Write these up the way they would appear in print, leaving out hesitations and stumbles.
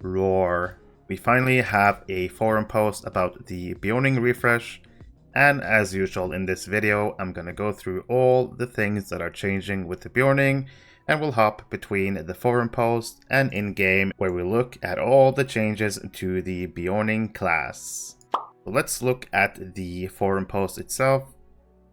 Roar. We finally have a forum post about the Beorning refresh, and as usual in this video I'm gonna go through all the things that are changing with the Beorning, and we'll hop between the forum post and in-game where we look at all the changes to the Beorning class. So let's look at the forum post itself.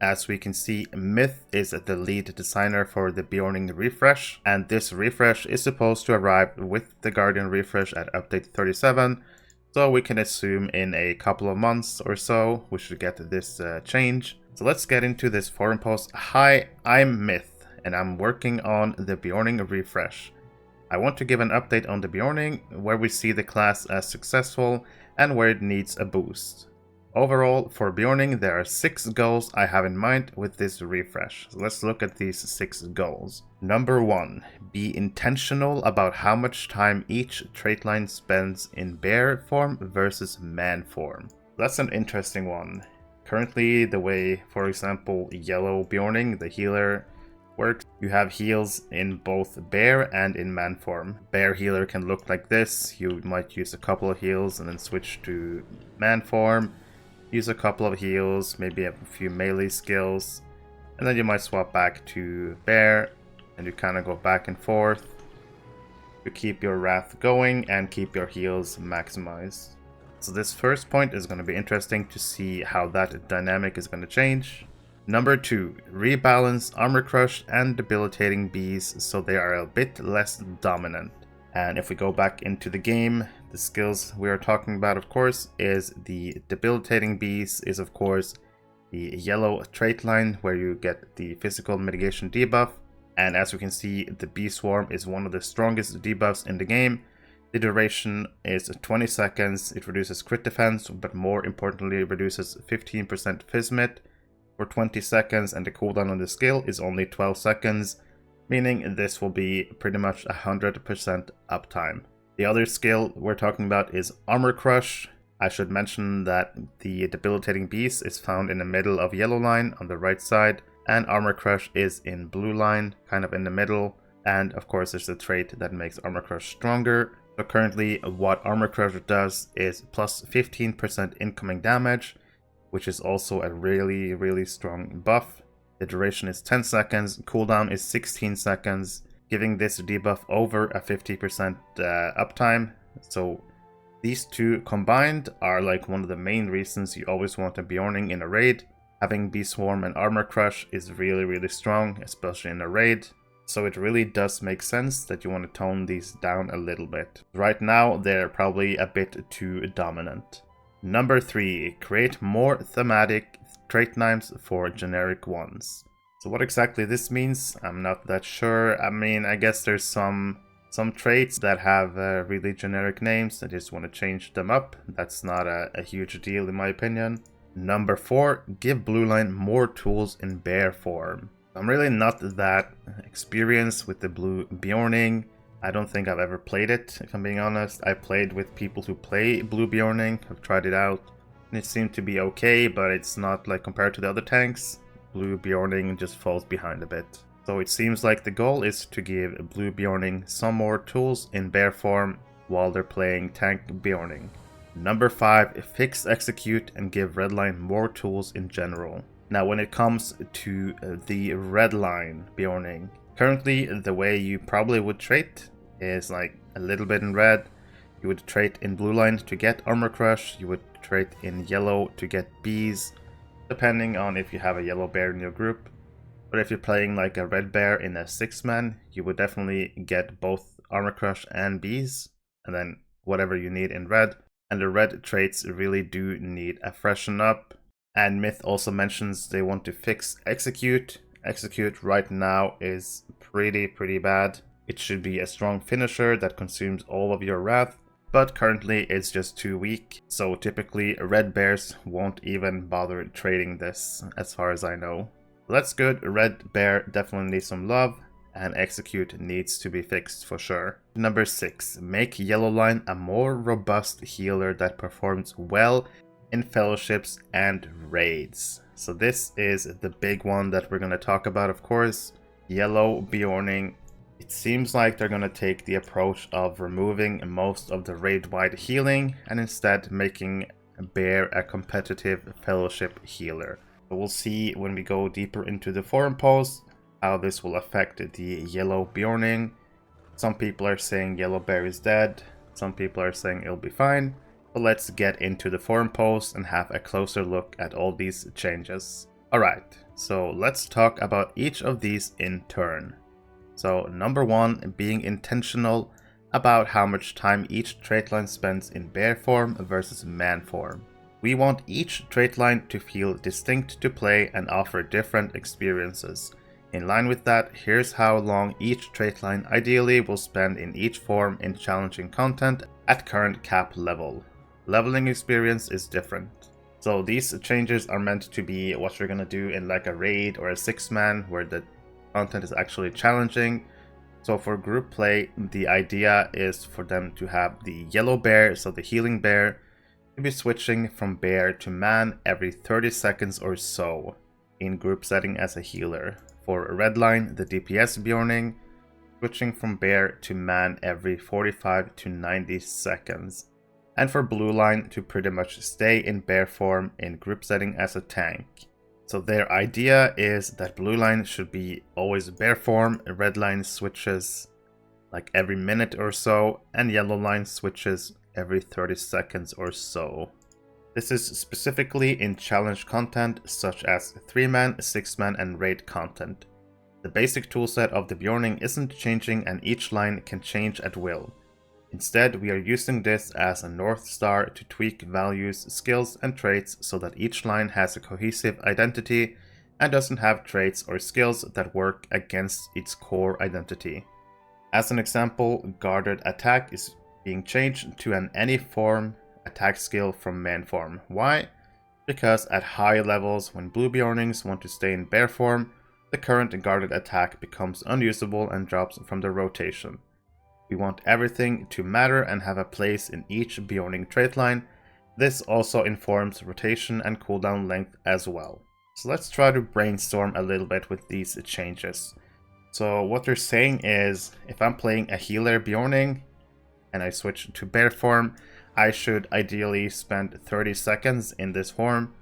As we can see, Myth is the lead designer for the Beorning refresh, and this refresh is supposed to arrive with the Guardian refresh at update 37, so we can assume in a couple of months or so we should get this change. So let's get into this forum post. Hi, I'm Myth, and I'm working on the Beorning refresh. I want to give an update on the Beorning, where we see the class as successful and where it needs a boost. Overall, for Beorning, there are 6 goals I have in mind with this refresh. So let's look at these 6 goals. Number 1. Be intentional about how much time each trait line spends in bear form versus man form. That's an interesting one. Currently, the way, for example, yellow Beorning, the healer, works, you have heals in both bear and in man form. Bear healer can look like this. You might use a couple of heals and then switch to man form. Use a couple of heals, maybe have a few melee skills, and then you might swap back to bear, and you kind of go back and forth to keep your wrath going and keep your heals maximized. So this first point is going to be interesting to see how that dynamic is going to change. Number 2, rebalance Armor Crush and Debilitating Bees so they are a bit less dominant. And if we go back into the game, the skills we are talking about, of course, is the Debilitating Bees is, of course, the yellow trait line where you get the physical mitigation debuff. And as we can see, the Bee Swarm is one of the strongest debuffs in the game. The duration is 20 seconds. It reduces crit defense, but more importantly, it reduces 15% Physmit for 20 seconds, and the cooldown on the skill is only 12 seconds. Meaning this will be pretty much 100% uptime. The other skill we're talking about is Armor Crush. I should mention that the Debilitating Beast is found in the middle of yellow line on the right side, and Armor Crush is in blue line, kind of in the middle. And of course there's a trait that makes Armor Crush stronger. So currently what Armor Crush does is plus 15% incoming damage, which is also a really strong buff. The duration is 10 seconds, cooldown is 16 seconds, giving this debuff over a 50% uptime. So these two combined are like one of the main reasons you always want a Beorning in a raid. Having Bee Swarm and Armor Crush is really strong, especially in a raid. So it really does make sense that you want to tone these down a little bit. Right now they're probably a bit too dominant. Number 3, create more thematic trait names for generic ones. So what exactly this means, I'm not that sure. I mean, I guess there's some traits that have really generic names. I just want to change them up. That's not a huge deal in my opinion. Number 4, give blue line more tools in bear form. I'm really not that experienced with the blue Beorning. I don't think I've ever played it, if I'm being honest. I played with people who play blue Beorning. I've tried it out. It seemed to be okay, but it's not like compared to the other tanks. Blue Beorning just falls behind a bit. So it seems like the goal is to give blue Beorning some more tools in bear form while they're playing tank Beorning. Number 5, fix execute and give red line more tools in general. Now when it comes to the red line Beorning, currently the way you probably would trait is like a little bit in red. You would trait in blue line to get Armor Crush, you would trait in yellow to get bees, depending on if you have a yellow bear in your group. But if you're playing like a red bear in a 6-man, you would definitely get both Armor Crush and bees, and then whatever you need in red. And the red traits really do need a freshen up. And Myth also mentions they want to fix execute. Execute right now is pretty bad. It should be a strong finisher that consumes all of your wrath, but currently it's just too weak. So typically red bears won't even bother trading this, as far as I know. That's good. Red bear definitely needs some love, and execute needs to be fixed for sure. Number 6, make yellow line a more robust healer that performs well in fellowships and raids. So this is the big one that we're going to talk about, of course. Yellow Beorning It seems like they're going to take the approach of removing most of the raid-wide healing and instead making Bear a competitive fellowship healer. But we'll see when we go deeper into the forum post how this will affect the yellow Beorning. Some people are saying yellow bear is dead, some people are saying it'll be fine. But let's get into the forum post and have a closer look at all these changes. Alright, so let's talk about each of these in turn. So number 1, being intentional about how much time each trait line spends in bear form versus man form. We want each trait line to feel distinct to play and offer different experiences. In line with that, here's how long each trait line ideally will spend in each form in challenging content at current cap level. Leveling experience is different. So these changes are meant to be what you're gonna do in like a raid or a 6-man where the content is actually challenging. So for group play, the idea is for them to have the yellow bear, so the healing bear, to be switching from bear to man every 30 seconds or so in group setting as a healer. For red line, the DPS Beorning, switching from bear to man every 45 to 90 seconds. And for blue line, to pretty much stay in bear form in group setting as a tank. So their idea is that blue line should be always bear form, red line switches like every minute or so, and yellow line switches every 30 seconds or so. This is specifically in challenge content such as 3-man, 6-man and raid content. The basic toolset of the Beorning isn't changing and each line can change at will. Instead, we are using this as a North Star to tweak values, skills, and traits so that each line has a cohesive identity and doesn't have traits or skills that work against its core identity. As an example, Guarded Attack is being changed to an any form attack skill from man form. Why? Because at high levels, when blue Beornings want to stay in bear form, the current Guarded Attack becomes unusable and drops from the rotation. We want everything to matter and have a place in each Beorning trait line. This also informs rotation and cooldown length as well. So let's try to brainstorm a little bit with these changes. So what they're saying is, if I'm playing a healer Beorning and I switch to bear form, I should ideally spend 30 seconds in this form.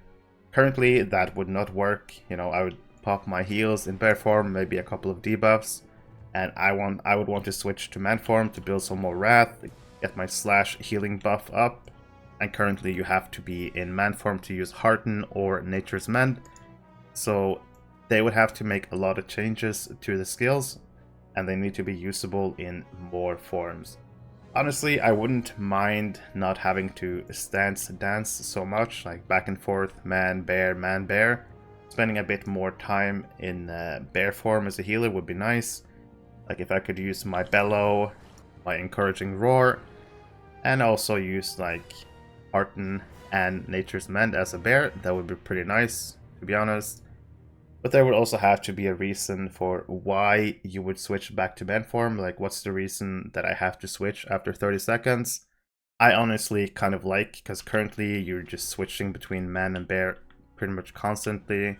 Currently that would not work. I would pop my heals in bear form, maybe a couple of debuffs. And I would want to switch to man form to build some more wrath, get my slash healing buff up. And currently you have to be in man form to use Hearten or Nature's Mend. So they would have to make a lot of changes to the skills, and they need to be usable in more forms. Honestly, I wouldn't mind not having to stance dance so much, like back and forth, man, bear. Spending a bit more time in bear form as a healer would be nice. Like if I could use my bellow, my encouraging roar, and also use like Hearten and Nature's Mend as a bear, that would be pretty nice, to be honest. But there would also have to be a reason for why you would switch back to man form. Like what's the reason that I have to switch after 30 seconds? I honestly kind of like, because currently you're just switching between man and bear pretty much constantly,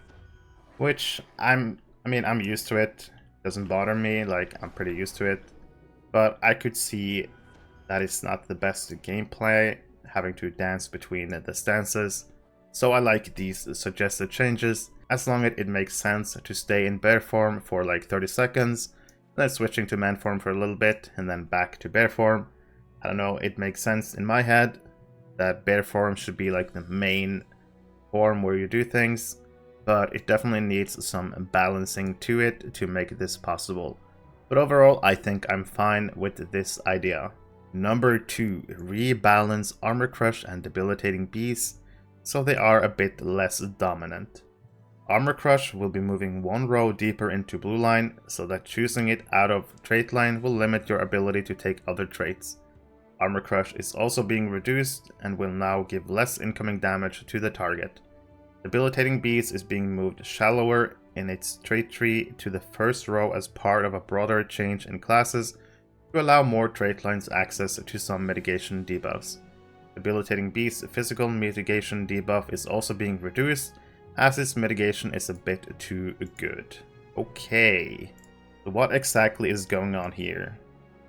which I'm used to it. Doesn't bother me, like I'm pretty used to it. But I could see that it's not the best gameplay, having to dance between the stances. So I like these suggested changes, as long as it makes sense to stay in bear form for like 30 seconds, then switching to man form for a little bit, and then back to bear form. I don't know, it makes sense in my head that bear form should be like the main form where you do things, but it definitely needs some balancing to it to make this possible. But overall, I think I'm fine with this idea. Number 2, rebalance Armor Crush and Debilitating Beast so they are a bit less dominant. Armor Crush will be moving one row deeper into blue line, so that choosing it out of trait line will limit your ability to take other traits. Armor Crush is also being reduced and will now give less incoming damage to the target. Debilitating Beast is being moved shallower in its trait tree to the first row as part of a broader change in classes to allow more trait lines access to some mitigation debuffs. Debilitating Beast's physical mitigation debuff is also being reduced, as its mitigation is a bit too good. Okay, What exactly is going on here?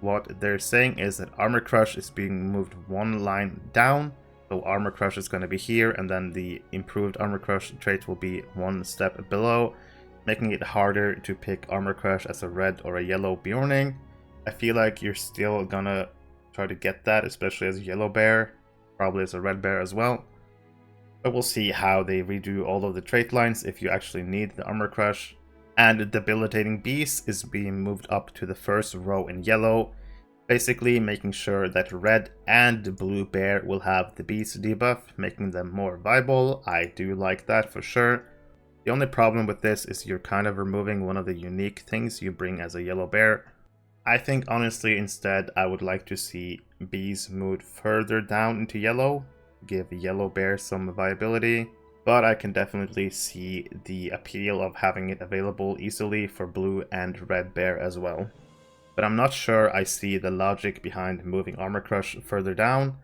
What they're saying is that Armor Crush is being moved one line down. So Armor Crush is going to be here, and then the improved Armor Crush trait will be one step below, making it harder to pick Armor Crush as a red or a yellow Beorning. I feel like you're still gonna try to get that, especially as a yellow bear, probably as a red bear as well. But we'll see how they redo all of the trait lines if you actually need the Armor Crush. And Debilitating Beast is being moved up to the first row in yellow, basically making sure that red and blue bear will have the beast debuff, making them more viable. I do like that for sure. The only problem with this is you're kind of removing one of the unique things you bring as a yellow bear. I think honestly instead I would like to see bees moved further down into yellow, give yellow bear some viability. But I can definitely see the appeal of having it available easily for blue and red bear as well. But I'm not sure I see the logic behind moving Armor Crush further down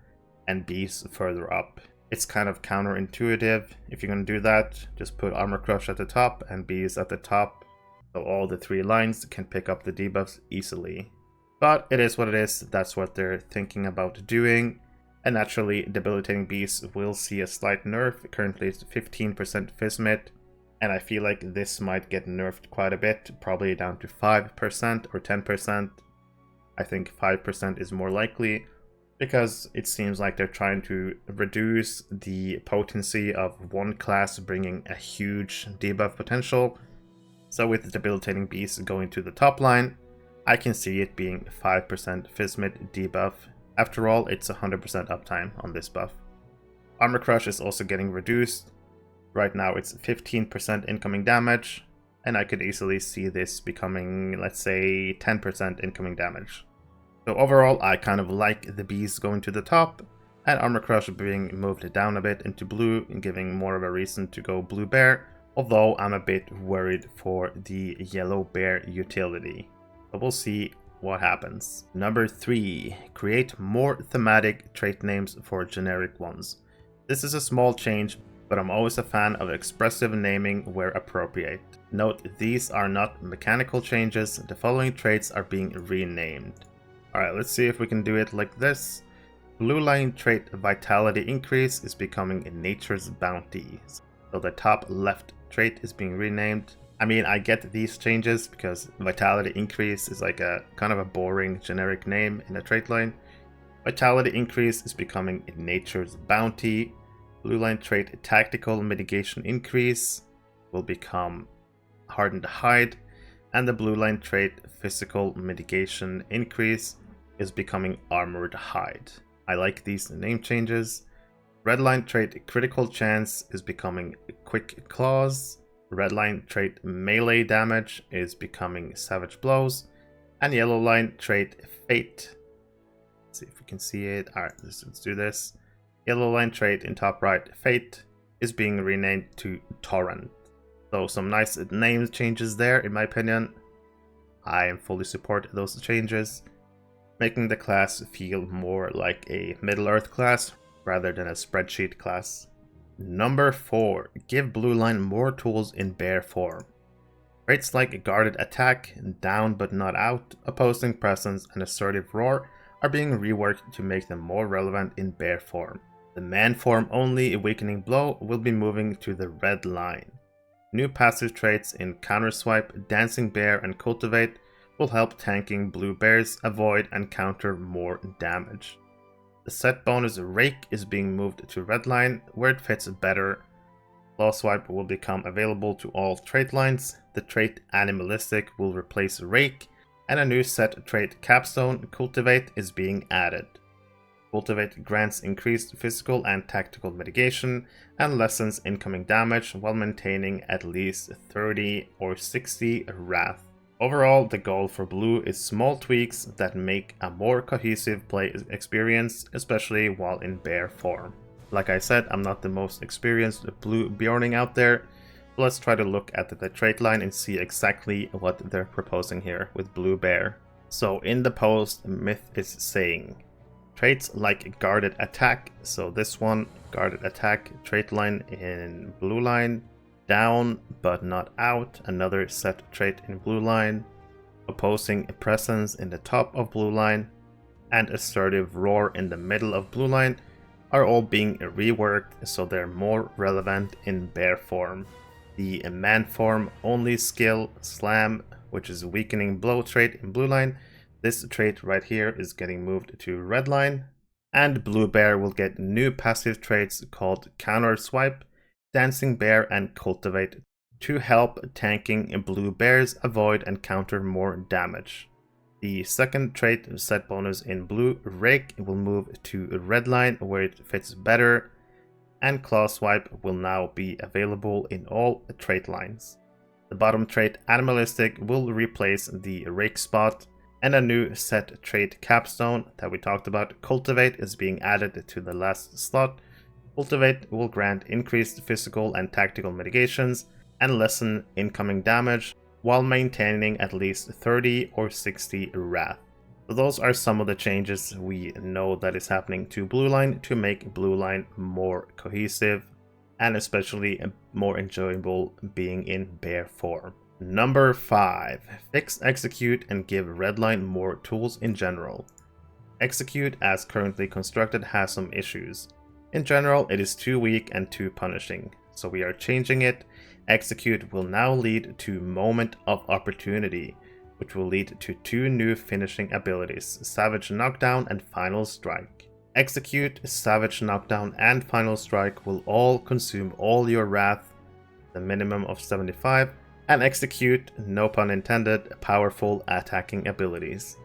and bees further up. It's kind of counterintuitive. If you're going to do that, just put Armor Crush at the top and bees at the top, so all the three lines can pick up the debuffs easily. But it is what it is, that's what they're thinking about doing. And naturally, Debilitating Beast will see a slight nerf. Currently it's 15% Fizzmit, and I feel like this might get nerfed quite a bit, probably down to 5% or 10%. I think 5% is more likely, because it seems like they're trying to reduce the potency of one class bringing a huge debuff potential. So with the Debilitating Beast going to the top line, I can see it being 5% Fizzmit debuff. After all, it's 100% uptime on this buff. Armor Crush is also getting reduced. Right now it's 15% incoming damage, and I could easily see this becoming, let's say, 10% incoming damage. So overall, I kind of like the bees going to the top, and Armor Crush being moved down a bit into blue, and giving more of a reason to go blue bear, although I'm a bit worried for the yellow bear utility. But we'll see what happens. Number 3, create more thematic trait names for generic ones. This is a small change, but I'm always a fan of expressive naming where appropriate. Note, these are not mechanical changes, the following traits are being renamed. Alright, let's see if we can do it like this. Blue line trait Vitality Increase is becoming Nature's Bounty. So the top left trait is being renamed. I mean, I get these changes because Vitality Increase is like a kind of a boring generic name in a trait line. Vitality Increase is becoming Nature's Bounty. Blue line trait Tactical Mitigation Increase will become Hardened Hide. And the blue line trait Physical Mitigation Increase is becoming Armored Hide. I like these name changes. Red line trait Critical Chance is becoming Quick Claws. Red line trait Melee Damage is becoming Savage Blows, and yellow line trait Fate. Let's see if we can see it. Alright, let's do this. Yellow line trait in top right, Fate, is being renamed to Torrent. So some nice name changes there, in my opinion. I fully support those changes, making the class feel more like a Middle-earth class rather than a spreadsheet class. Number 4, give blue line more tools in bear form. Traits like Guarded Attack, Down but Not Out, Opposing Presence, and Assertive Roar are being reworked to make them more relevant in bear form. The man form only Awakening Blow will be moving to the red line. New passive traits in Counterswipe, Dancing Bear, and Cultivate will help tanking blue bears avoid and counter more damage. The set bonus Rake is being moved to red line, where it fits better. Claw Swipe will become available to all trait lines. The trait Animalistic will replace Rake, and a new set trait Capstone Cultivate is being added. Cultivate grants increased physical and tactical mitigation, and lessens incoming damage while maintaining at least 30 or 60 Wrath. Overall, the goal for blue is small tweaks that make a more cohesive play experience, especially while in bear form. Like I said, I'm not the most experienced blue Beorning out there, so let's try to look at the trait line and see exactly what they're proposing here with blue bear. So in the post, Myth is saying, traits like Guarded Attack, so this one, Guarded Attack trait line in blue line, Down but Not Out, another set trait in blue line. Opposing presence in the top of blue line, and assertive roar in the middle of blue line are all being reworked so they're more relevant in bear form. The man form only skill slam, which is weakening blow trait in blue line, this trait right here is getting moved to red line. And blue bear will get new passive traits called counter swipe, dancing bear, and cultivate to help tanking blue bears avoid and counter more damage. The second trait set bonus in blue, rake, will move to red line where it fits better, and claw swipe will now be available in all trait lines. The bottom trait, animalistic, will replace the rake spot, and a new set trait capstone that we talked about, cultivate, is being added to the last slot. Cultivate will grant increased physical and tactical mitigations and lessen incoming damage while maintaining at least 30 or 60 wrath. So those are some of the changes we know that is happening to blue line to make blue line more cohesive and especially more enjoyable being in bear form. Number 5. Fix execute and give red line more tools in general. Execute as currently constructed has some issues. In general, it is too weak and too punishing, so we are changing it. Execute will now lead to Moment of Opportunity, which will lead to 2 new finishing abilities, Savage Knockdown and Final Strike. Execute, Savage Knockdown, and Final Strike will all consume all your wrath, the minimum of 75, and execute, no pun intended, powerful attacking abilities.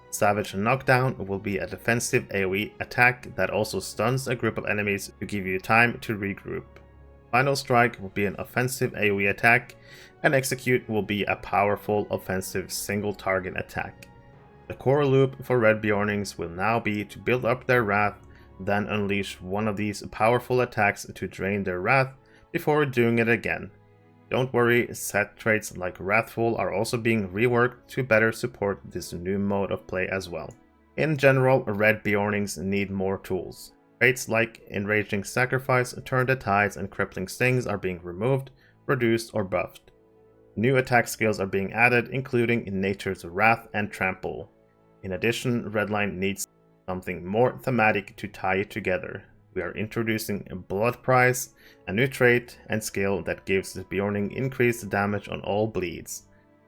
Savage Knockdown will be a defensive AoE attack that also stuns a group of enemies to give you time to regroup. Final Strike will be an offensive AoE attack, and Execute will be a powerful offensive single target attack. The core loop for red Beornings will now be to build up their wrath, then unleash one of these powerful attacks to drain their wrath before doing it again. Don't worry, set traits like Wrathful are also being reworked to better support this new mode of play as well. In general, red Beornings need more tools. Traits like Enraging Sacrifice, Turn the Tides, and Crippling Stings are being removed, reduced, or buffed. New attack skills are being added, including Nature's Wrath and Trample. In addition, Redline needs something more thematic to tie it together. We are introducing a Blood Prize, a new trait and skill that gives the Beorning increased damage on all bleeds.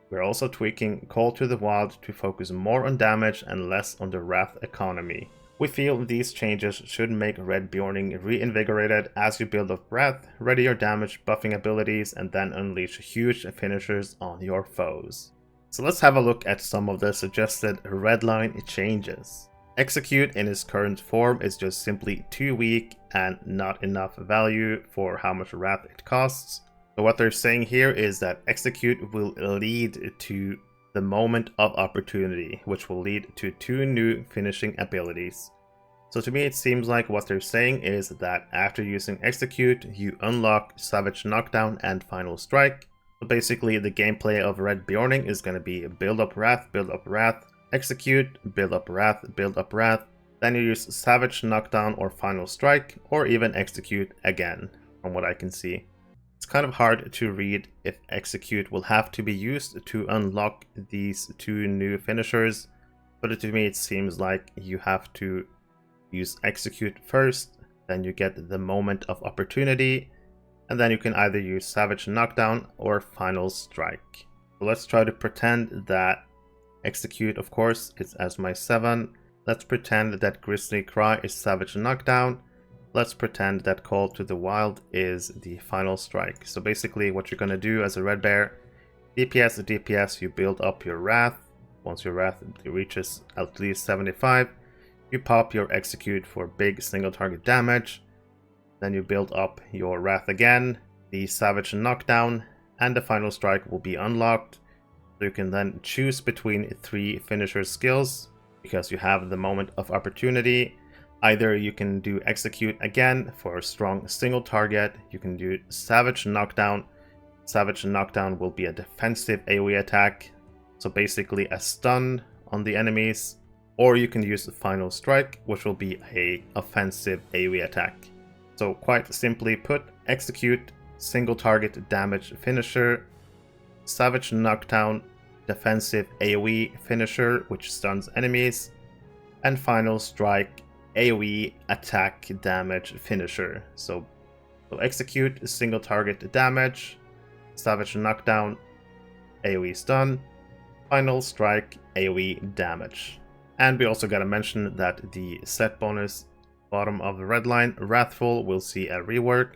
We are also tweaking Call to the Wild to focus more on damage and less on the Wrath economy. We feel these changes should make red Beorning reinvigorated as you build up Wrath, ready your damage buffing abilities, and then unleash huge finishers on your foes. So let's have a look at some of the suggested redline changes. Execute in its current form is just simply too weak and not enough value for how much wrath it costs. So what they're saying here is that Execute will lead to the Moment of Opportunity, which will lead to 2 new finishing abilities. So to me it seems like what they're saying is that after using Execute, you unlock Savage Knockdown and Final Strike. So basically the gameplay of red Beorning is going to be build up wrath, Execute, build up wrath, then you use Savage Knockdown or Final Strike, or even Execute again, from what I can see. It's kind of hard to read if Execute will have to be used to unlock these 2 new finishers, but to me it seems like you have to use Execute first, then you get the Moment of Opportunity, and then you can either use Savage Knockdown or Final Strike. So let's try to pretend that Execute, of course, is as my 7. Let's pretend that Grisly Cry is Savage Knockdown. Let's pretend that Call to the Wild is the Final Strike. So basically what you're going to do as a red bear, DPS, you build up your Wrath. Once your Wrath reaches at least 75, you pop your Execute for big single target damage. Then you build up your Wrath again, the Savage Knockdown, and the Final Strike will be unlocked. So you can then choose between 3 finisher skills because you have the Moment of Opportunity. Either you can do Execute again for a strong single target, you can do Savage Knockdown. Savage Knockdown will be a defensive AoE attack, so basically a stun on the enemies, or you can use the Final Strike, which will be a offensive AoE attack. So quite simply put, Execute, single target damage finisher, Savage Knockdown, defensive AoE finisher, which stuns enemies, and final strike AoE attack damage finisher. So will execute single target damage, savage knockdown, AoE stun, final strike AoE damage. And we also gotta mention that the set bonus bottom of the red line, Wrathful, will see a rework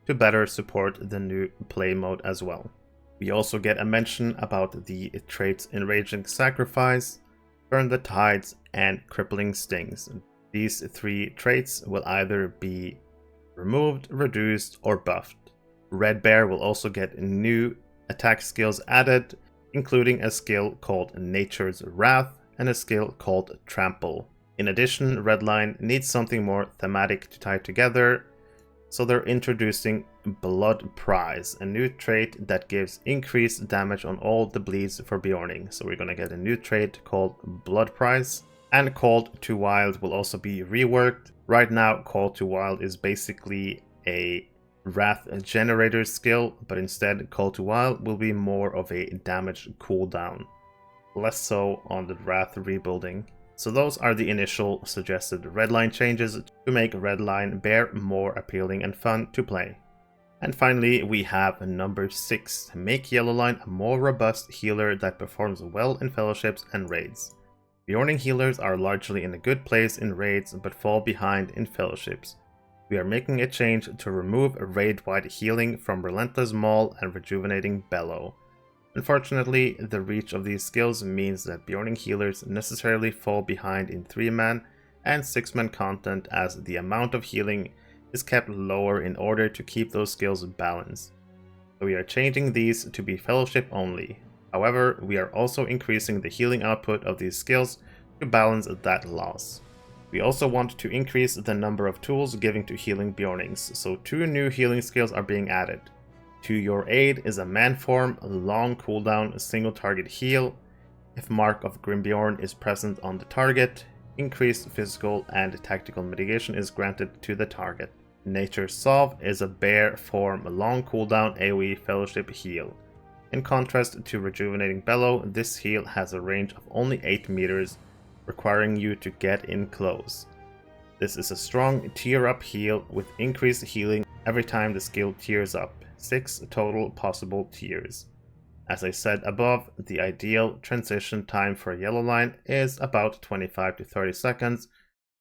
to better support the new play mode as well. We also get a mention about the traits Enraging Sacrifice, Burn the Tides, and Crippling Stings. These three traits will either be removed, reduced, or buffed. Red Bear will also get new attack skills added, including a skill called Nature's Wrath and a skill called Trample. In addition, Redline needs something more thematic to tie together, so they're introducing Blood Prize, a new trait that gives increased damage on all the bleeds for Beorning. So we're gonna get a new trait called Blood Prize, and Call to Wild will also be reworked. Right now, Call to Wild is basically a Wrath generator skill, but instead Call to Wild will be more of a damage cooldown, less so on the Wrath rebuilding. So those are the initial suggested Redline changes to make Redline Bear more appealing and fun to play. And finally, we have number 6, make Yellowline a more robust healer that performs well in fellowships and raids. Beorning healers are largely in a good place in raids but fall behind in fellowships. We are making a change to remove raid-wide healing from Relentless Maul and Rejuvenating Bellow. Unfortunately, the reach of these skills means that Beorning healers necessarily fall behind in 3-man and 6-man content, as the amount of healing is kept lower in order to keep those skills balanced. So we are changing these to be fellowship only. However, we are also increasing the healing output of these skills to balance that loss. We also want to increase the number of tools given to healing Beornings, so 2 new healing skills are being added. To Your Aid is a man form, long cooldown, single target heal. If Mark of Grimbeorn is present on the target, increased physical and tactical mitigation is granted to the target. Nature's Solve is a bear form, long cooldown AoE fellowship heal. In contrast to Rejuvenating Bellow, this heal has a range of only 8 meters, requiring you to get in close. This is a strong tier up heal with increased healing every time the skill tiers up. 6 total possible tiers. As I said above, the ideal transition time for Yellowline is about 25 to 30 seconds,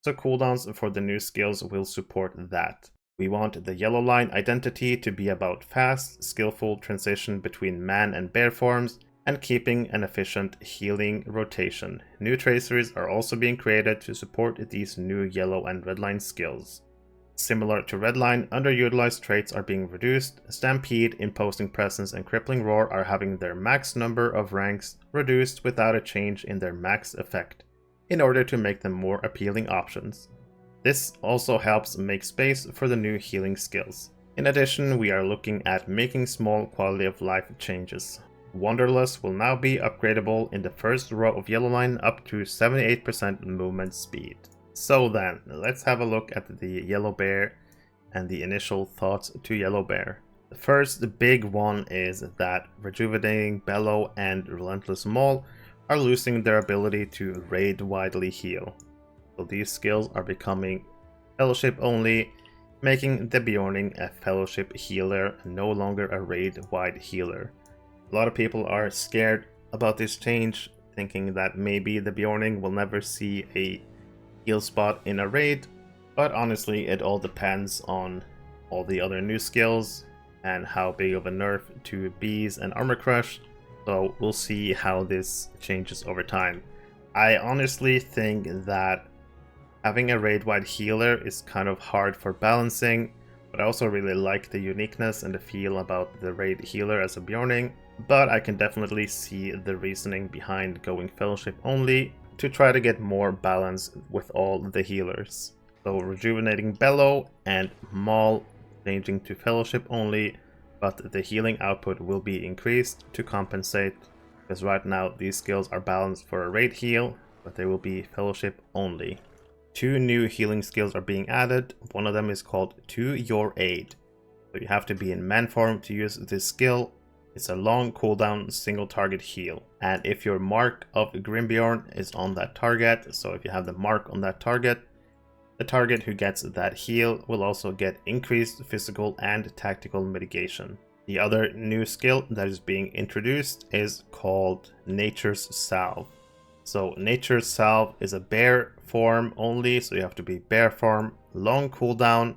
so cooldowns for the new skills will support that. We want the Yellowline identity to be about fast, skillful transition between man and bear forms, and keeping an efficient healing rotation. New traceries are also being created to support these new yellow and redline skills. Similar to Redline, underutilized traits are being reduced. Stampede, Imposing Presence, and Crippling Roar are having their max number of ranks reduced without a change in their max effect, in order to make them more appealing options. This also helps make space for the new healing skills. In addition, we are looking at making small quality of life changes. Wanderlust will now be upgradable in the first row of Yellowline up to 78% movement speed. So then, let's have a look at the Yellow Bear and the initial thoughts to Yellow Bear. The first big one is that Rejuvenating Bellow and Relentless Maul are losing their ability to raid widely heal. So these skills are becoming fellowship only, making the Beorning a fellowship healer and no longer a raid-wide healer. A lot of people are scared about this change, thinking that maybe the Beorning will never see a heal spot in a raid, but honestly it all depends on all the other new skills and how big of a nerf to bees and armor crush, so we'll see how this changes over time. I honestly think that having a raid-wide healer is kind of hard for balancing, but I also really like the uniqueness and the feel about the raid healer as a Beorning, but I can definitely see the reasoning behind going fellowship only to try to get more balance with all the healers. So Rejuvenating Bellow and Maul changing to fellowship only, but the healing output will be increased to compensate, because right now these skills are balanced for a raid heal, but they will be fellowship only. 2 new healing skills are being added. One of them is called To Your Aid. So you have to be in man form to use this skill. It's a long cooldown single target heal. And if your mark of Grimbeorn is on that target, so if you have the mark on that target, the target who gets that heal will also get increased physical and tactical mitigation. The other new skill that is being introduced is called Nature's Salve. So Nature's Salve is a bear form only, so you have to be bear form, long cooldown,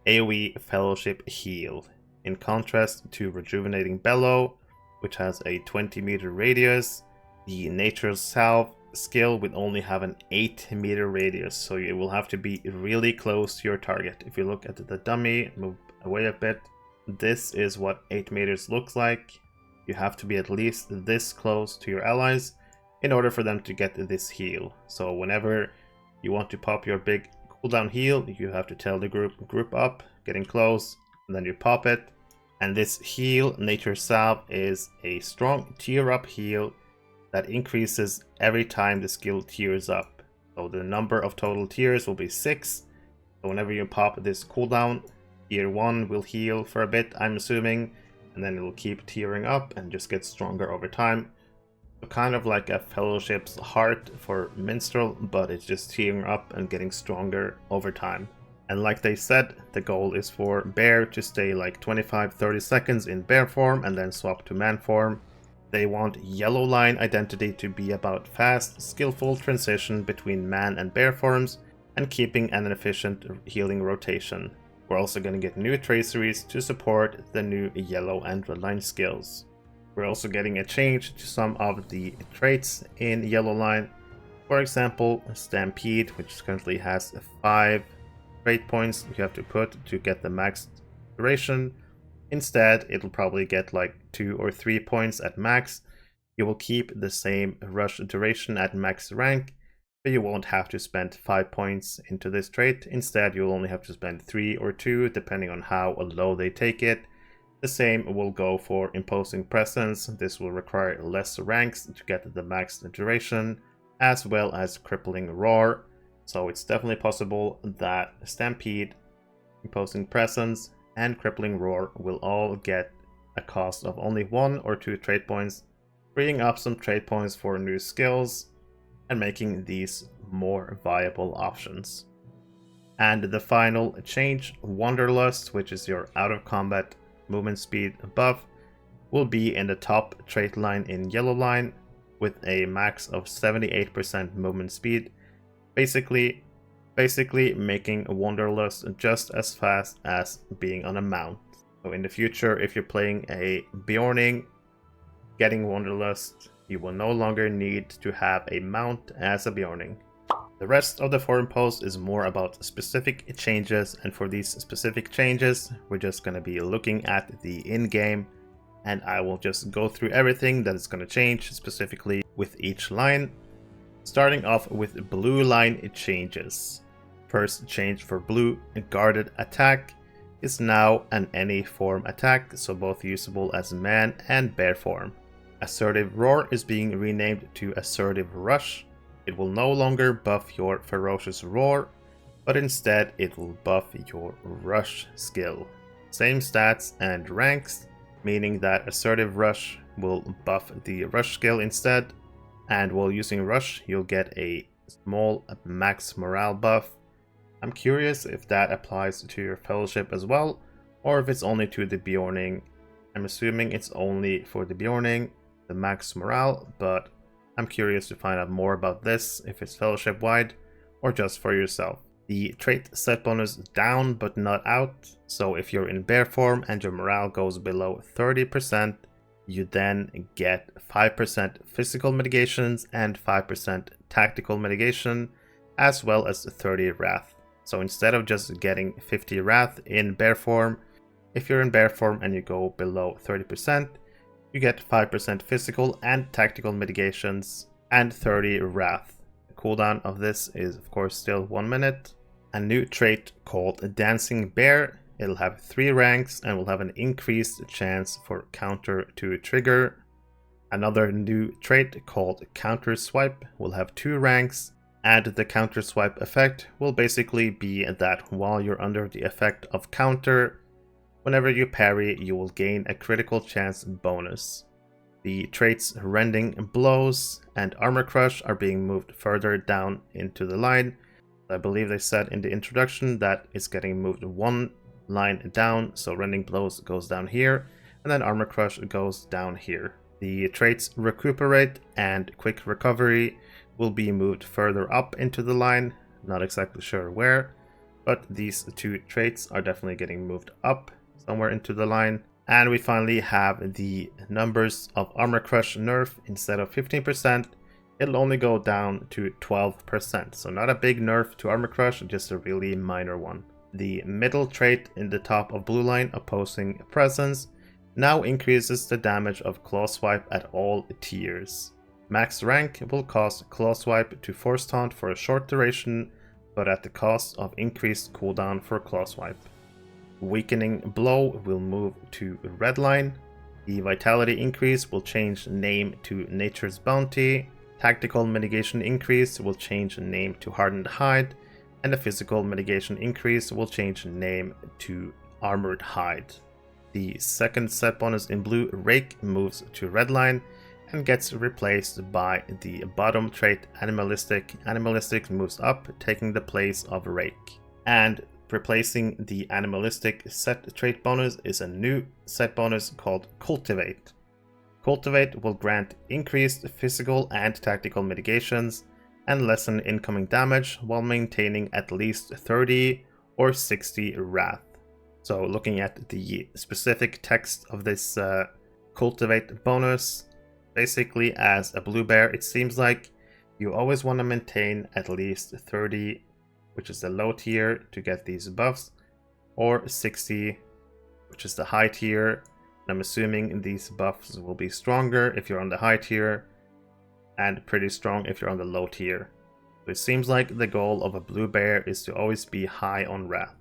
AoE fellowship heal. In contrast to Rejuvenating Bellow, which has a 20-meter radius, the Nature's Salve skill would only have an 8-meter radius, so you will have to be really close to your target. If you look at the dummy, move away a bit, this is what 8 meters looks like. You have to be at least this close to your allies in order for them to get this heal. So whenever you want to pop your big cooldown heal, you have to tell the group up, getting close, and then you pop it. And this heal, Nature's Salve, is a strong tier up heal that increases every time the skill tiers up. So the number of total tiers will be 6. So whenever you pop this cooldown, tier 1 will heal for a bit, I'm assuming, and then it will keep tiering up and just get stronger over time. So kind of like a Fellowship's Heart for Minstrel, but it's just tiering up and getting stronger over time. And like they said, the goal is for Bear to stay like 25-30 seconds in bear form and then swap to man form. They want Yellow Line identity to be about fast, skillful transition between man and bear forms and keeping an efficient healing rotation. We're also going to get new traceries to support the new yellow and red line skills. We're also getting a change to some of the traits in Yellow Line. For example, Stampede, which currently has 5 trait points you have to put to get the max duration. Instead, it'll probably get like 2 or 3 points at max. You will keep the same rush duration at max rank, but you won't have to spend 5 points into this trait. Instead, you'll only have to spend 3 or 2, depending on how low they take it. The same will go for Imposing Presence. This will require less ranks to get the max duration, as well as Crippling Roar. So it's definitely possible that Stampede, Imposing Presence, and Crippling Roar will all get a cost of only 1 or 2 trait points, freeing up some trait points for new skills and making these more viable options. And the final change, Wanderlust, which is your out of combat movement speed buff, will be in the top trait line in Yellow Line with a max of 78% movement speed, basically making Wanderlust just as fast as being on a mount. So in the future, if you're playing a Beorning, getting Wanderlust, you will no longer need to have a mount as a Beorning. The rest of the forum post is more about specific changes, and for these specific changes, we're just going to be looking at the in-game, and I will just go through everything that is going to change specifically with each line. Starting off with blue line changes. First change for blue, guarded attack is now an any form attack, so both usable as man and bear form. Assertive Roar is being renamed to Assertive Rush. It will no longer buff your Ferocious Roar, but instead it will buff your Rush skill. Same stats and ranks, meaning that Assertive Rush will buff the Rush skill instead, and while using Rush you'll get a small max morale buff. I'm curious if that applies to your Fellowship as well, or if it's only to the Beorning. I'm assuming it's only for the Beorning, the max morale, but I'm curious to find out more about this, if it's Fellowship wide or just for yourself. The trait set bonus down but not out, so if you're in bear form and your morale goes below 30%, you then get 5% physical mitigations and 5% tactical mitigation, as well as 30 wrath. So instead of just getting 50 wrath in bear form, if you're in bear form and you go below 30%, you get 5% physical and tactical mitigations and 30 wrath. The cooldown of this is of course still 1 minute. A new trait called Dancing Bear. It'll have 3 ranks and will have an increased chance for counter to trigger. Another new trait called Counter Swipe will have 2 ranks, and the counter swipe effect will basically be that while you're under the effect of counter, Whenever you parry, you will gain a critical chance bonus. The traits Rending Blows and Armor Crush are being moved further down into the line. I believe they said in the introduction that it's getting moved one line down, so Rending Blows goes down here, and then Armor Crush goes down here. The traits Recuperate and Quick Recovery will be moved further up into the line, not exactly sure where, but these two traits are definitely getting moved up somewhere into the line. And we finally have the numbers of Armor Crush nerf. Instead of 15%, it'll only go down to 12%. So not a big nerf to Armor Crush, just a really minor one. The middle trait in the top of blue line, Opposing Presence, now increases the damage of Claw Swipe at all tiers. Max rank will cause Claw Swipe to Force Taunt for a short duration, but at the cost of increased cooldown for Claw Swipe. Weakening Blow will move to red line. The Vitality Increase will change name to Nature's Bounty. Tactical Mitigation Increase will change name to Hardened Hide. And the Physical Mitigation Increase will change name to Armored Hide. The second set bonus in blue, Rake, moves to red line and gets replaced by the bottom trait Animalistic. Animalistic moves up, taking the place of Rake. And replacing the Animalistic set trait bonus is a new set bonus called Cultivate. Cultivate will grant increased physical and tactical mitigations and lessen incoming damage while maintaining at least 30 or 60 wrath. So looking at the specific text of this Cultivate bonus, basically as a blue bear, it seems like you always want to maintain at least 30, which is the low tier, to get these buffs, or 60, which is the high tier. I'm assuming these buffs will be stronger if you're on the high tier, and pretty strong if you're on the low tier. So it seems like the goal of a blue bear is to always be high on wrath.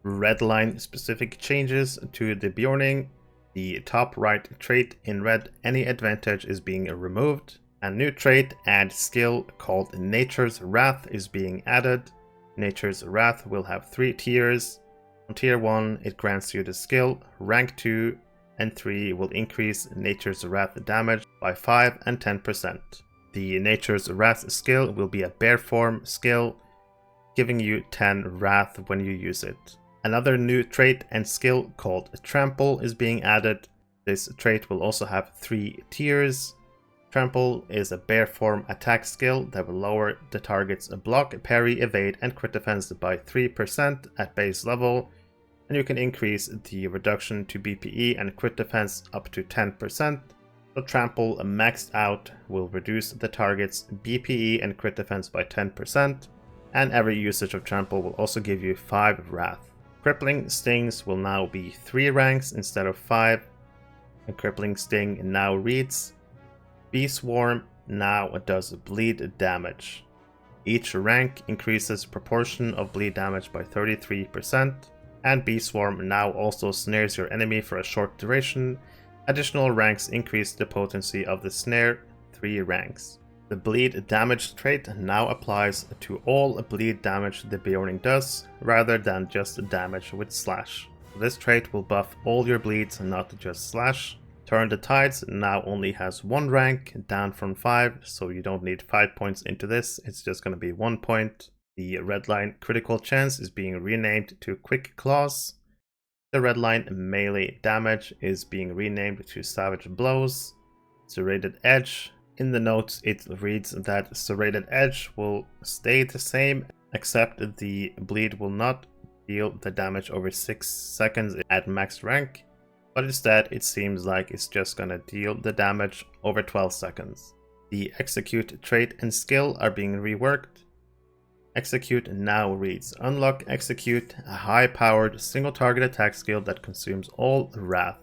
Red line specific changes to the Beorning. The top right trait in red, Any Advantage, is being removed. A new trait and skill called Nature's Wrath is being added. Nature's Wrath will have 3 tiers. On tier 1, it grants you the skill. Rank 2 and 3 will increase Nature's Wrath damage by 5 and 10%. The Nature's Wrath skill will be a bear form skill, giving you 10 Wrath when you use it. Another new trait and skill called Trample is being added. This trait will also have 3 tiers. Trample is a bear form attack skill that will lower the target's block, parry, evade, and crit defense by 3% at base level, and you can increase the reduction to BPE and crit defense up to 10%. So Trample maxed out will reduce the target's BPE and crit defense by 10%, and every usage of Trample will also give you 5 Wrath. Crippling Stings will now be 3 ranks instead of 5, and Crippling Sting now reads, Bee Swarm now does bleed damage. Each rank increases proportion of bleed damage by 33%, and Bee Swarm now also snares your enemy for a short duration. Additional ranks increase the potency of the snare, 3 ranks. The bleed damage trait now applies to all bleed damage the Beorning does, rather than just damage with slash. This trait will buff all your bleeds, not just slash. Turn the Tides now only has 1 rank, down from 5, so you don't need 5 points into this, it's just going to be 1 point. The red line critical chance is being renamed to Quick Claws. The red line melee damage is being renamed to Savage Blows. Serrated Edge. In the notes it reads that Serrated Edge will stay the same, except the bleed will not deal the damage over 6 seconds at max rank, but instead it seems like it's just gonna deal the damage over 12 seconds. The Execute trait and skill are being reworked. Execute now reads, Unlock Execute, a high-powered single target attack skill that consumes all Wrath.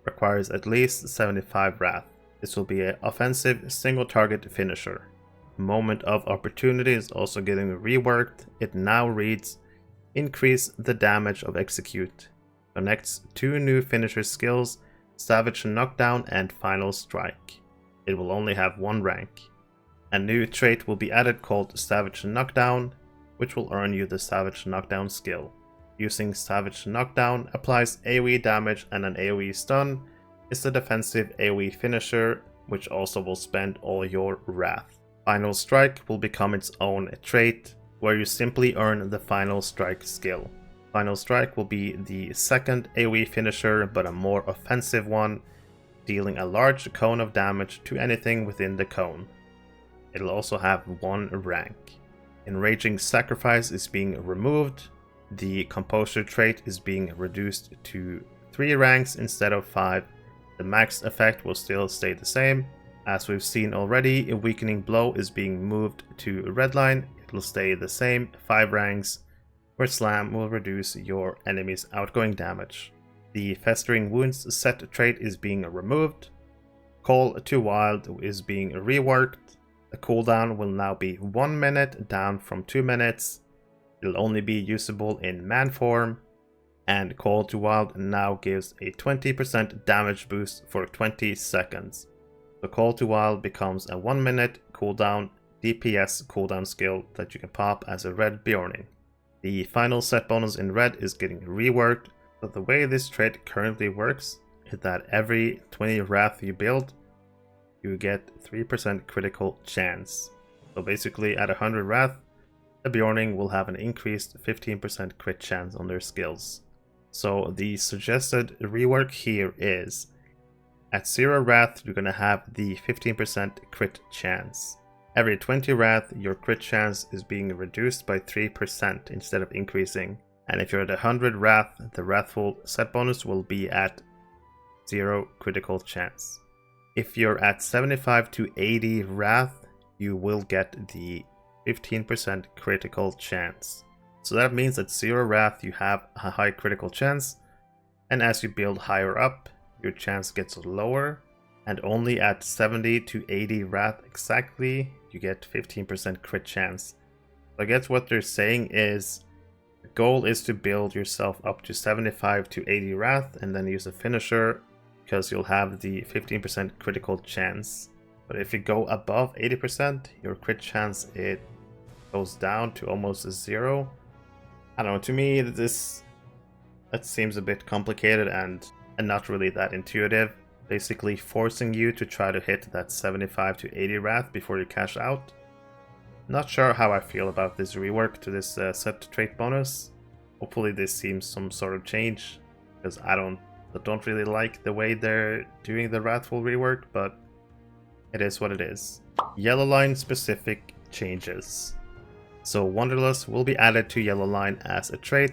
Requires at least 75 Wrath. This will be an offensive single target finisher. Moment of Opportunity is also getting reworked. It now reads, Increase the damage of Execute. Connects 2 new finisher skills, Savage Knockdown and Final Strike. It will only have 1 rank. A new trait will be added called Savage Knockdown, which will earn you the Savage Knockdown skill. Using Savage Knockdown applies AoE damage and an AoE stun. It's a defensive AoE finisher, which also will spend all your Wrath. Final Strike will become its own trait, where you simply earn the Final Strike skill. Final Strike will be the second AoE finisher, but a more offensive one, dealing a large cone of damage to anything within the cone. It'll also have 1 rank. Enraging Sacrifice is being removed. The Composure trait is being reduced to 3 ranks instead of 5. The max effect will still stay the same. As we've seen already, a Weakening Blow is being moved to Redline. It will stay the same, 5 ranks, where Slam will reduce your enemy's outgoing damage. The Festering Wounds set trait is being removed. Call to Wild is being reworked. The cooldown will now be 1 minute, down from 2 minutes. It'll only be usable in man form, and Call to Wild now gives a 20% damage boost for 20 seconds. The Call to Wild becomes a 1 minute cooldown DPS cooldown skill that you can pop as a red Beorning. The final set bonus in red is getting reworked, but the way this trait currently works is that every 20 Wrath you build, you get 3% critical chance. So basically at 100 Wrath, the Beorning will have an increased 15% crit chance on their skills. So the suggested rework here is, at 0 Wrath you're going to have the 15% crit chance. Every 20 Wrath your crit chance is being reduced by 3% instead of increasing. And if you're at 100 Wrath, the Wrathful set bonus will be at 0 critical chance. If you're at 75 to 80 Wrath, you will get the 15% critical chance. So that means at 0 Wrath you have a high critical chance, and as you build higher up, your chance gets lower, and only at 70 to 80 Wrath exactly, you get 15% crit chance. So I guess what they're saying is, the goal is to build yourself up to 75 to 80 Wrath, and then use a finisher, because you'll have the 15% critical chance. But if you go above 80%, your crit chance, it goes down to almost 0. I don't know, to me that seems a bit complicated and not really that intuitive. Basically forcing you to try to hit that 75 to 80 Wrath before you cash out. Not sure how I feel about this rework to this set trait bonus. Hopefully this seems some sort of change, because I don't really like the way they're doing the Wrathful rework, but it is what it is. Yellow line specific changes. So Wanderlust will be added to Yellow Line as a trait.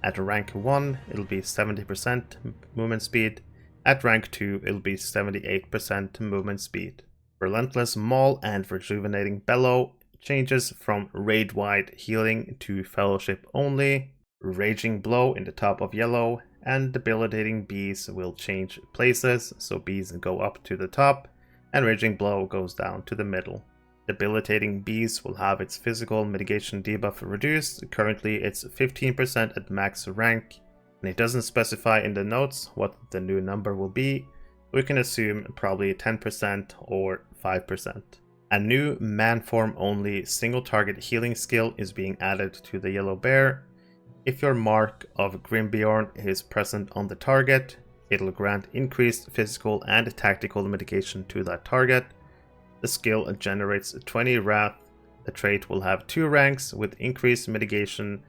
At rank 1, it'll be 70% movement speed. At rank 2, it'll be 78% movement speed. Relentless Maul and Rejuvenating Bellow changes from raid-wide healing to fellowship only. Raging Blow in the top of yellow, and Debilitating Bees will change places, so bees go up to the top, and Raging Blow goes down to the middle. Debilitating Bees will have its physical mitigation debuff reduced. Currently it's 15% at max rank, and it doesn't specify in the notes what the new number will be. We can assume probably 10% or 5%. A new man form only single target healing skill is being added to the Yellow Bear. If your mark of Grimbeorn is present on the target, it'll grant increased physical and tactical mitigation to that target. The skill generates 20 Wrath. The trait will have 2 ranks with increased mitigation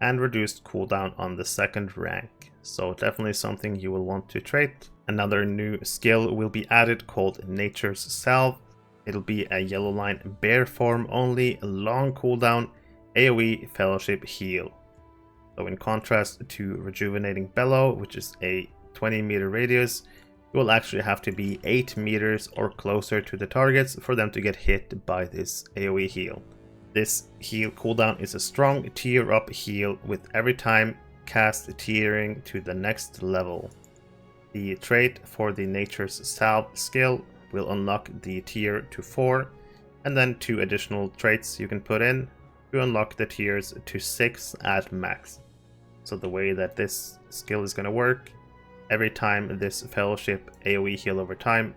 and reduced cooldown on the second rank. So definitely something you will want to trait. Another new skill will be added called Nature's Salve. It'll be a Yellow Line bear form only, long cooldown, AoE fellowship heal. So in contrast to Rejuvenating Bellow, which is a 20 meter radius, you will actually have to be 8 meters or closer to the targets for them to get hit by this AoE heal. This heal cooldown is a strong tier up heal with every time cast tiering to the next level. The trait for the Nature's Salve skill will unlock the tier to 4, and then 2 additional traits you can put in to unlock the tiers to 6 at max. So the way that this skill is going to work, every time this fellowship AoE heal over time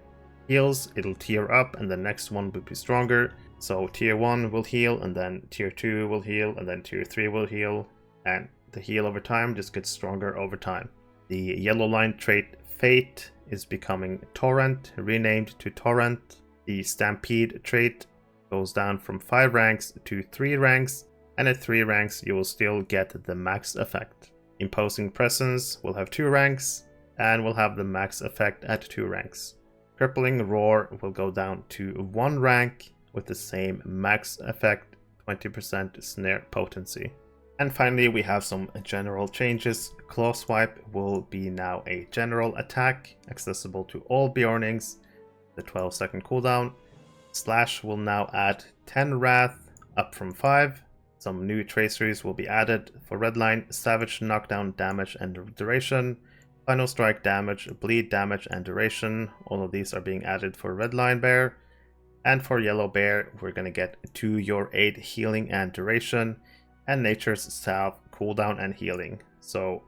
heals, it'll tier up and the next one will be stronger. So tier 1 will heal, and then tier 2 will heal, and then tier 3 will heal, and the heal over time just gets stronger over time. The yellow line trait Fate is becoming Torrent, renamed to Torrent. The Stampede trait goes down from 5 ranks to 3 ranks, and at 3 ranks you will still get the max effect. Imposing Presence will have 2 ranks, and will have the max effect at 2 ranks. Crippling Roar will go down to 1 rank with the same max effect, 20% snare potency. And finally, we have some general changes. Claw Swipe will be now a general attack, accessible to all Beornings, the 12-second cooldown. Slash will now add 10 Wrath, up from 5. Some new traceries will be added for Redline: Savage knockdown damage and duration, Final Strike damage, Bleed damage and duration. All of these are being added for Redline Bear. And for Yellow Bear, we're going to get 2 Your Aid healing and duration, and Nature's Salve cooldown and healing. So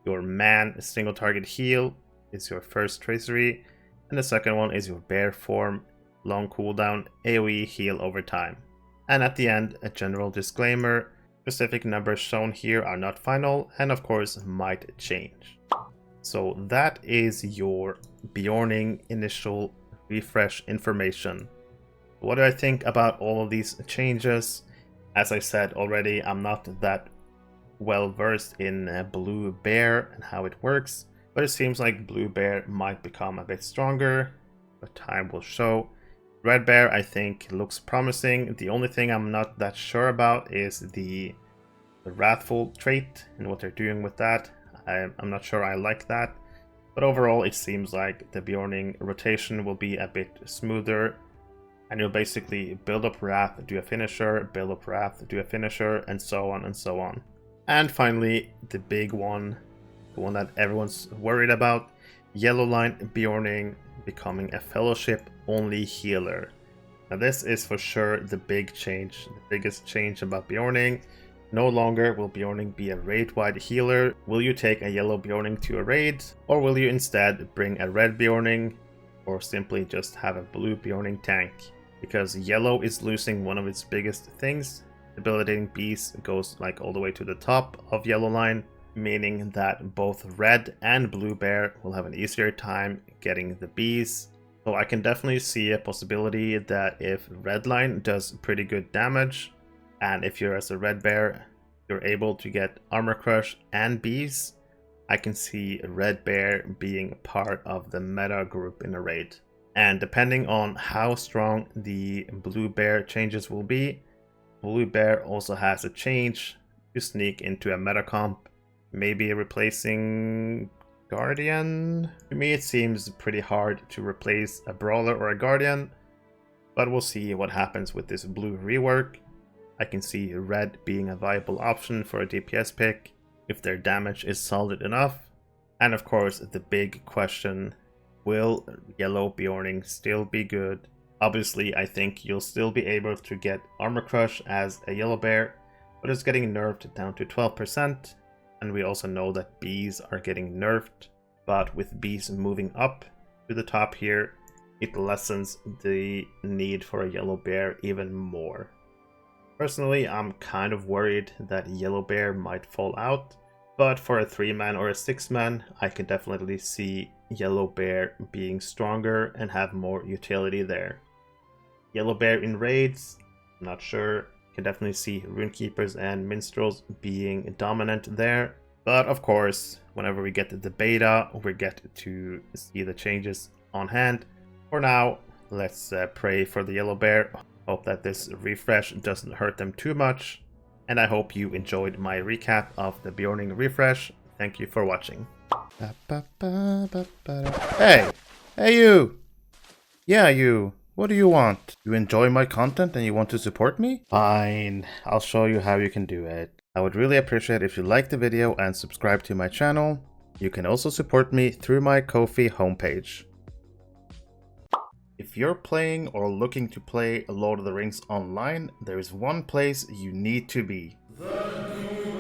your Man single target heal is your first tracery, and the second one is your Bear form long cooldown AoE heal over time. And at the end, a general disclaimer: specific numbers shown here are not final and of course might change. So that is your Beorning initial refresh information. What do I think about all of these changes? As I said already, I'm not that well versed in Blue Bear and how it works, but it seems like Blue Bear might become a bit stronger, but time will show. Red Bear, I think, looks promising. The only thing I'm not that sure about is the Wrathful trait and what they're doing with that. I'm not sure I like that, but overall it seems like the Beorning rotation will be a bit smoother. And you'll basically build up Wrath, do a finisher, build up Wrath, do a finisher, and so on and so on. And finally, the big one, the one that everyone's worried about, Yellow Line Beorning becoming a Fellowship-only healer. Now this is for sure the big change, the biggest change about Beorning. No longer will Beorning be a raid-wide healer. Will you take a yellow Beorning to a raid, or will you instead bring a red Beorning, or simply just have a blue Beorning tank? Because yellow is losing one of its biggest things. Debilitating Beast goes like all the way to the top of Yellow Line, meaning that both Red and Blue Bear will have an easier time getting the bees. So I can definitely see a possibility that if Red Line does pretty good damage, and if you're as a Red Bear, you're able to get Armor Crush and bees, I can see Red Bear being part of the meta group in a raid. And depending on how strong the Blue Bear changes will be, Blue Bear also has a change to sneak into a meta comp, maybe replacing Guardian. To me it seems pretty hard to replace a Brawler or a Guardian, but we'll see what happens with this blue rework. I can see Red being a viable option for a DPS pick if their damage is solid enough. And of course the big question: will Yellow Beorning still be good? Obviously, I think you'll still be able to get Armor Crush as a Yellow Bear, but it's getting nerfed down to 12%. And we also know that bees are getting nerfed, but with bees moving up to the top here, it lessens the need for a Yellow Bear even more. Personally, I'm kind of worried that Yellow Bear might fall out, but for a 3-man or a 6-man, I can definitely see Yellow Bear being stronger and have more utility there. Yellow Bear in raids, not sure. Can definitely see rune-keepers and minstrels being dominant there. But of course, whenever we get to the beta, we get to see the changes on hand. For now, let's pray for the Yellow Bear. Hope that this refresh doesn't hurt them too much. And I hope you enjoyed my recap of the Beorning refresh. Thank you for watching. Hey! Hey you! Yeah, you! What do you want? You enjoy my content and you want to support me? Fine, I'll show you how you can do it. I would really appreciate if you like the video and subscribe to my channel. You can also support me through my Ko-fi homepage. If you're playing or looking to play Lord of the Rings online, there is one place you need to be. The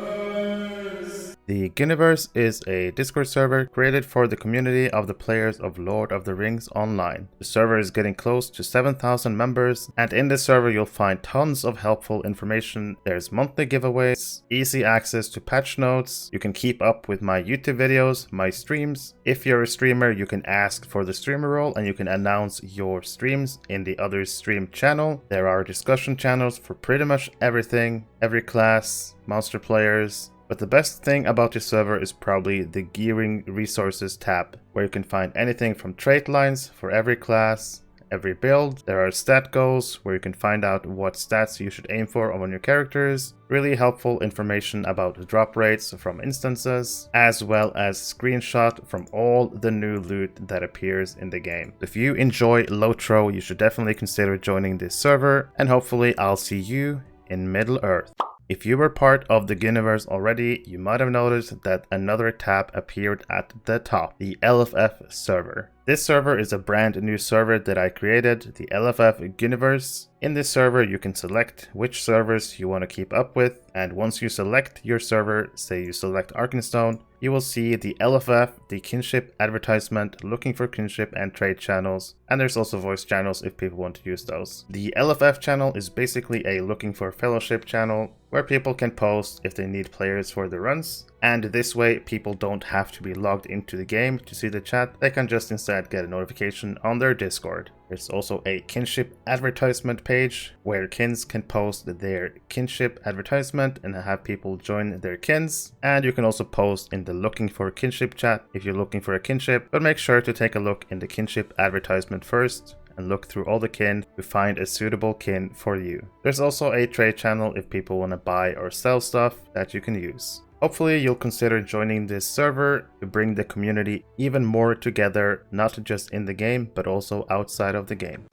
Ghyniverse! The Ghyniverse is a Discord server created for the community of the players of Lord of the Rings Online. The server is getting close to 7,000 members, and in this server you'll find tons of helpful information. There's monthly giveaways, easy access to patch notes, you can keep up with my YouTube videos, my streams. If you're a streamer, you can ask for the streamer role and you can announce your streams in the other stream channel. There are discussion channels for pretty much everything, every class, monster players. But the best thing about this server is probably the Gearing Resources tab, where you can find anything from trait lines for every class, every build. There are stat goals, where you can find out what stats you should aim for on your characters. Really helpful information about drop rates from instances, as well as screenshot from all the new loot that appears in the game. If you enjoy LOTRO, you should definitely consider joining this server, and hopefully I'll see you in Middle Earth. If you were part of the Ghyniverse already, you might have noticed that another tab appeared at the top, the LFF server. This server is a brand new server that I created, the LFF Ghyniverse. In this server, you can select which servers you want to keep up with, and once you select your server, say you select Arkenstone, you will see the LFF, the kinship advertisement, looking for kinship and trade channels, and there's also voice channels if people want to use those. The LFF channel is basically a looking for fellowship channel where people can post if they need players for the runs, and this way people don't have to be logged into the game to see the chat, they can just instead get a notification on their Discord. There's also a kinship advertisement page where kins can post their kinship advertisement and have people join their kins, and you can also post in the looking for kinship chat if you're looking for a kinship, but make sure to take a look in the kinship advertisement first and look through all the kin to find a suitable kin for you. There's also a trade channel if people want to buy or sell stuff that you can use. Hopefully you'll consider joining this server to bring the community even more together, not just in the game, but also outside of the game.